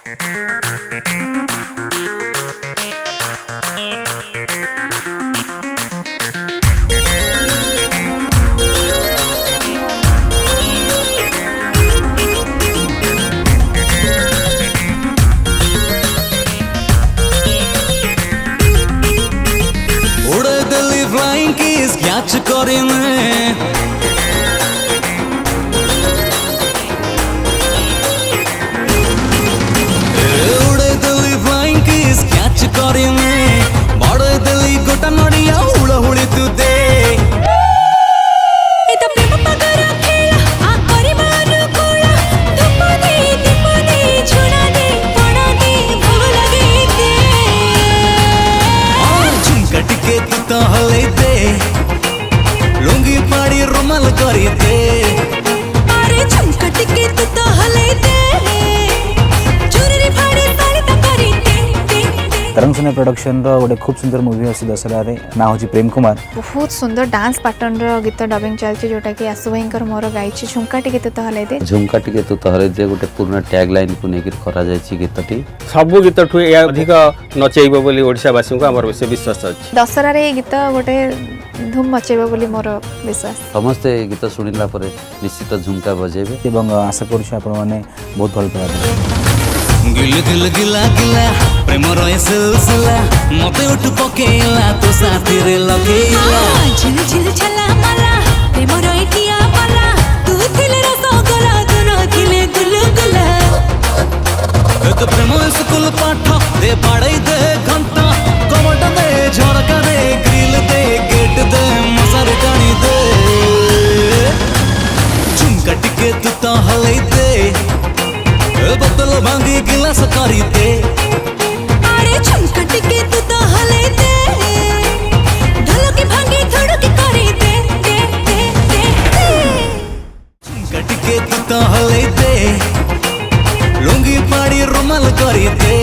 उड़े Delhi flying kiss catch करेंगे उड़े दिल्ली फ्लाइंग किस कैच करेंगे बड़े दिल्ली गोटा नड़िया उड़ा उड़ी तू दे झुमकटिके तू तो हले दे लुंगी पाड़ी रुमाल करी दे अरे झुमकटिके तू तो हले दे चुनरी फाड़ी साड़ी तो करी दे तरंग सोनिया प्रोडक्शन रो गोटे खूब सुंदर मूवी अछि दशहरा रे ना होची प्रेम कुमार। बहुत सुंदर डांस पैटर्न रो गीत डबिंग चलछि जोटा कि आसु भाईकर मोर गाइछि झुमकाटिके तू तो हले दे झुमकाटिके तू तो हले दे गोटे पूर्ण टैग लाइन को नेकिर करा जायछि गीतटी सबु गीत ठु या अधिक नचैबो बोली ओडिसा वासी को हमर से विश्वास अछि। दशहरा रे गीत गोटे धूम मचेबो बोली मोर विश्वास। समस्त गीत सुनिला परे निश्चित झुमका बजेबे एवं आशा करूछु आपण माने बहुत भल पाबे। गिल गिल गिला गिला प्रेम रहे सिलसिला मते उठ पकेला तो साथी रे लगेला झिल झिल छला माला प्रेम रोइटिया पाला तू थिले रसगोला दुनो थिले गुलगुला एक प्रेम स्कूल पाठ दे पढ़ाई दे घंटा कमट दे झरका दे ग्रिल दे गेट दे मसर गानी दे झुमकटिके तू तो हले दे बोतल भांगी गिलास करी दे अरे झुमकटिके तू तो हले दे ढोलकी भांगी थोड़की करी दे दे दे दे झुमकटिके तू तो हले दे लुंगी पाड़ी रुमाल करी दे